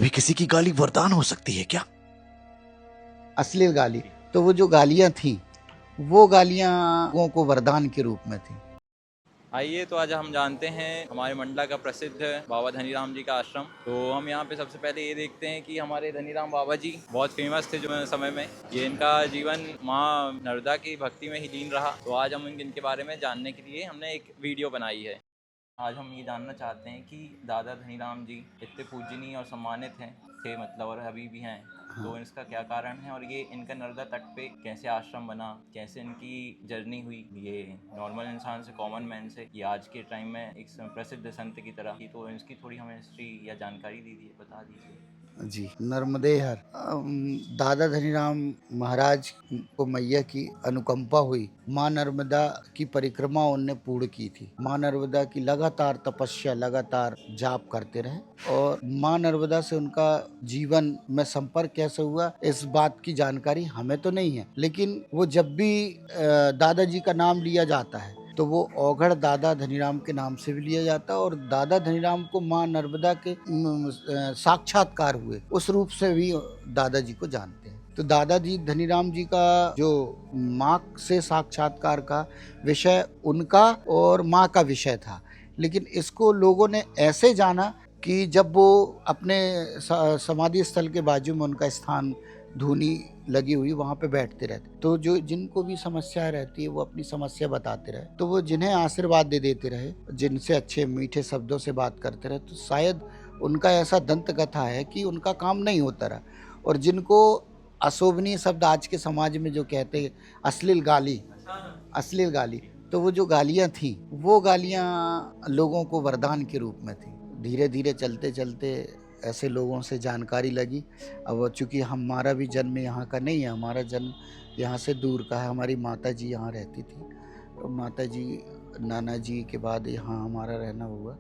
कभी किसी की गाली वरदान हो सकती है क्या? अश्लील गाली, तो वो जो गालियां थी वो गालियां लोगों को वरदान के रूप में थी। आइए तो आज हम जानते हैं हमारे मंडला का प्रसिद्ध बाबा धनीराम जी का आश्रम। तो हम यहाँ पे सबसे पहले ये देखते हैं कि हमारे धनीराम बाबा जी बहुत फेमस थे जो समय में। ये इनका जीवन माँ नर्मदा की भक्ति में ही लीन रहा। तो आज हम इनके बारे में जानने के लिए हमने एक वीडियो बनाई है। आज हम ये जानना चाहते हैं कि दादा धनीराम जी इतने पूजनीय और सम्मानित हैं थे मतलब और अभी भी हैं। तो इसका क्या कारण है और ये इनका नर्मदा तट पे कैसे आश्रम बना, कैसे इनकी जर्नी हुई ये नॉर्मल इंसान से, कॉमन मैन से, ये आज के टाइम में एक प्रसिद्ध संत की तरह की। तो इसकी थोड़ी हमें हिस्ट्री या जानकारी दीजिए, बता दीजिए। जी, नर्मदे हर। दादा धनीराम महाराज को मैया की अनुकंपा हुई। माँ नर्मदा की परिक्रमा उनने पूर्ण की थी। माँ नर्मदा की लगातार तपस्या, लगातार जाप करते रहे और माँ नर्मदा से उनका जीवन में संपर्क कैसे हुआ इस बात की जानकारी हमें तो नहीं है, लेकिन वो जब भी दादाजी का नाम लिया जाता है तो वो औघड़ दादा धनीराम के नाम से भी लिया जाता है और दादा धनीराम को माँ नर्मदा के साक्षात्कार हुए उस रूप से भी दादाजी को जानते हैं। तो दादाजी धनीराम जी का जो माँ से साक्षात्कार का विषय उनका और माँ का विषय था, लेकिन इसको लोगों ने ऐसे जाना कि जब वो अपने समाधि स्थल के बाजू में उनका स्थान धूनी लगी हुई वहाँ पे बैठते रहते, तो जो जिनको भी समस्या रहती है वो अपनी समस्या बताते रहे, तो वो जिन्हें आशीर्वाद दे देते रहे, जिनसे अच्छे मीठे शब्दों से बात करते रहे, तो शायद उनका ऐसा दंत कथा है कि उनका काम नहीं होता रहा। और जिनको अशोभनीय शब्द आज के समाज में जो कहते हैं अश्लील गाली, तो वो जो गालियाँ थी वो गालियाँ लोगों को वरदान के रूप में थी। धीरे धीरे चलते चलते ऐसे लोगों से जानकारी लगी। अब चूँकि हमारा भी जन्म यहाँ का नहीं है, हमारा जन्म यहाँ से दूर का है। हमारी माता जी यहाँ रहती थी, तो माता जी नाना जी के बाद यहाँ हमारा रहना हुआ,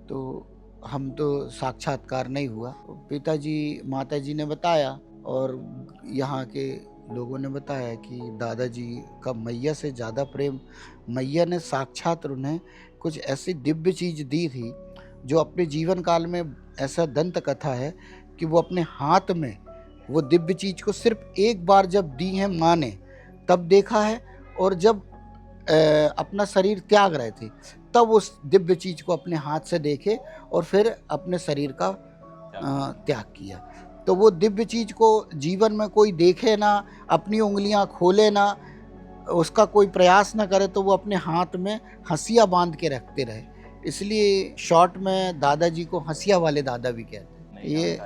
तो हम तो साक्षात्कार नहीं हुआ। पिताजी माताजी ने बताया और यहाँ के लोगों ने बताया कि दादाजी का मैया से ज़्यादा प्रेम, मैया ने साक्षात उन्हें कुछ ऐसी दिव्य चीज़ दी थी जो अपने जीवन काल में ऐसा दंत कथा है कि वो अपने हाथ में वो दिव्य चीज़ को सिर्फ एक बार जब दी है माँ ने तब देखा है, और जब अपना शरीर त्याग रहे थे तब उस दिव्य चीज़ को अपने हाथ से देखे और फिर अपने शरीर का त्याग किया। तो वो दिव्य चीज़ को जीवन में कोई देखे ना, अपनी उंगलियां खोले ना, उसका कोई प्रयास ना करे, तो वो अपने हाथ में हंसिया बांध के रखते रहे। इसलिए शॉर्ट में दादाजी को हंसिया वाले दादा भी कहते हैं। ये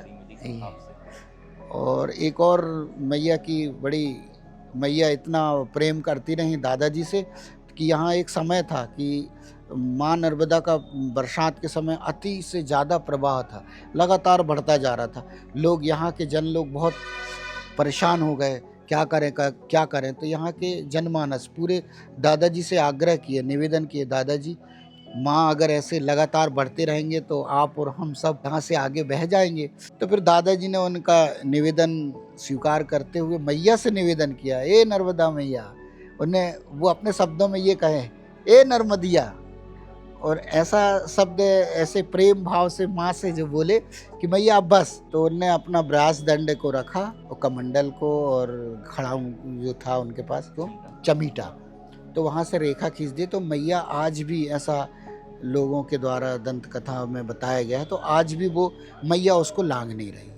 और एक और मैया इतना प्रेम करती रही दादाजी से कि यहाँ एक समय था कि माँ नर्मदा का बरसात के समय अति से ज़्यादा प्रवाह था, लगातार बढ़ता जा रहा था। लोग, यहाँ के जन लोग बहुत परेशान हो गए, क्या करें। तो यहाँ के जनमानस पूरे दादाजी से आग्रह किए, निवेदन किए, दादाजी माँ अगर ऐसे लगातार बढ़ते रहेंगे तो आप और हम सब यहाँ से आगे बह जाएंगे। तो फिर दादाजी ने उनका निवेदन स्वीकार करते हुए मैया से निवेदन किया, ए नर्मदा मैया। उन्हें वो अपने शब्दों में ये कहे, ए नर्मदिया। और ऐसा शब्द ऐसे प्रेम भाव से माँ से जो बोले कि मैया अब बस, तो उनने अपना ब्रास दंड को रखा और कमंडल को और खड़ा जो था उनके पास तो चमीटा, तो वहाँ से रेखा खींच दी। तो मैया आज भी, ऐसा लोगों के द्वारा दंत कथा में बताया गया है, तो आज भी वो मैया उसको लांग नहीं रही।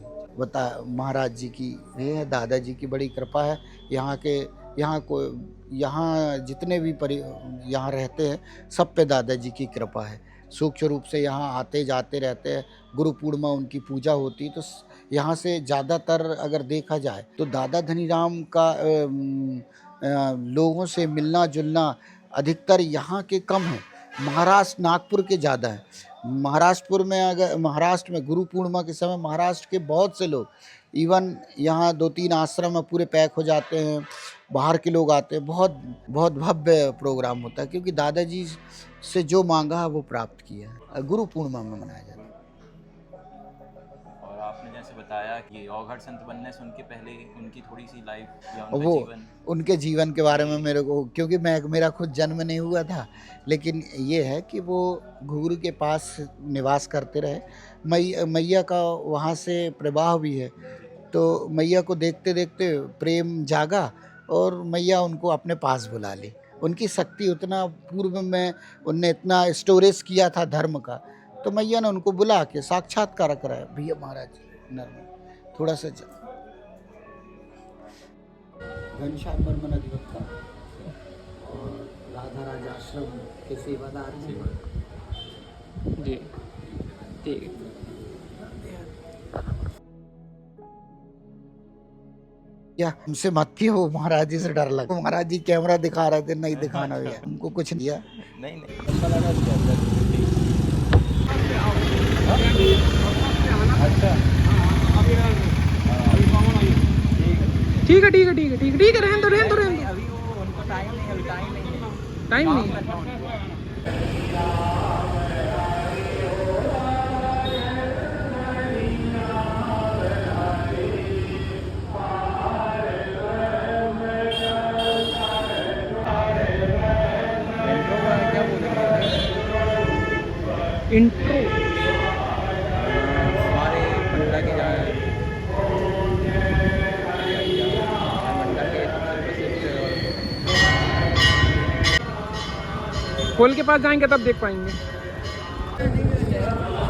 महाराज जी की है, दादाजी की बड़ी कृपा है। यहाँ जितने भी यहाँ रहते हैं सब पे दादाजी की कृपा है। सूक्ष्म रूप से यहाँ आते जाते रहते हैं। गुरु पूर्णिमा उनकी पूजा होती है, तो यहाँ से ज़्यादातर अगर देखा जाए तो दादा धनीराम का लोगों से मिलना जुलना अधिकतर यहाँ के कम है, महाराष्ट्र नागपुर के ज़्यादा है। महाराष्ट्र में गुरु पूर्णिमा के समय महाराष्ट्र के बहुत से लोग, इवन यहाँ 2-3 आश्रम में पूरे पैक हो जाते हैं, बाहर के लोग आते हैं। बहुत बहुत भव्य प्रोग्राम होता है, क्योंकि दादाजी से जो मांगा है वो प्राप्त किया है। गुरु पूर्णिमा में मनाया जाता है। और आपने जैसे बताया कि औघड़ संत बनने से उनके पहले उनकी थोड़ी सी लाइफ या उनका वो जीवन। उनके जीवन के बारे में मेरे को, क्योंकि मेरा खुद जन्म नहीं हुआ था, लेकिन ये है कि वो घुघरू के पास निवास करते रहे। मैया का वहाँ से प्रवाह भी है, तो मैया को देखते देखते प्रेम जागा और मैया उनको अपने पास बुला ली। उनकी शक्ति उतना पूर्व में उनने इतना स्टोरेज किया था धर्म का, तो मैया ने उनको बुला के साक्षात्कार कराया। भैया महाराज नर्मदा थोड़ा सा घनश्याम वर्मन अधिवक्ता और राधा राज आश्रम के सेवादार जी ठीक है। या हमसे मत थी, हो महाराज जी से डर लगा। महाराज जी कैमरा दिखा रहे थे, नहीं दिखाना भैया, हमको कुछ नहीं दिया। नहीं अच्छा लगा तो अच्छा ठीक है ठीक है ठीक है ठीक है ठीक है, रहने दो रहने दो रहने दो। अभी वो उनको टाइम नहीं, अभी टाइम नहीं है। टाइम नहीं। क्या बोलेंगे इंट्रो हमारे मंडला के मंडला के सबसे प्रसिद्ध पोल के पास जाएंगे तब देख पाएंगे।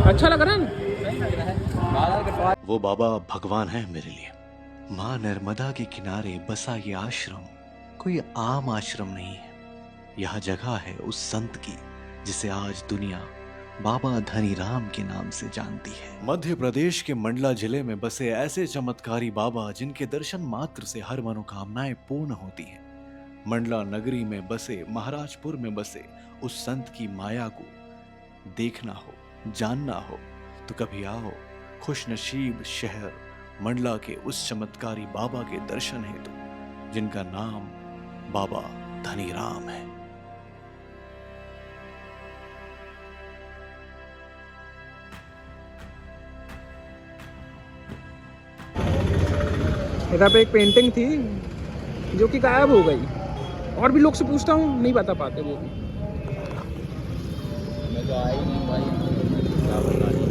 अच्छा लग रहा है ना? सही लग रहा है। वो बाबा भगवान है मेरे लिए। माँ नर्मदा के किनारे बसा ये आश्रम कोई आम आश्रम नहीं है। यह जगह है उस संत की जिसे आज दुनिया बाबा धनीराम के नाम से जानती है। मध्य प्रदेश के मंडला जिले में बसे ऐसे चमत्कारी बाबा जिनके दर्शन मात्र से हर मनोकामनाएं पूर्ण होती हैं। मंडला नगरी में बसे, महाराजपुर में बसे उस संत की माया को देखना हो, जानना हो तो कभी आओ खुशनसीब शहर मंडला के उस चमत्कारी बाबा के दर्शन हेतु जिनका नाम बाबा धनीराम है। इधर पे एक पेंटिंग थी जो कि गायब हो गई, और भी लोग से पूछता हूँ नहीं बता पाते वो भी। मैं तो आई नहीं भाई, क्या बताऊं।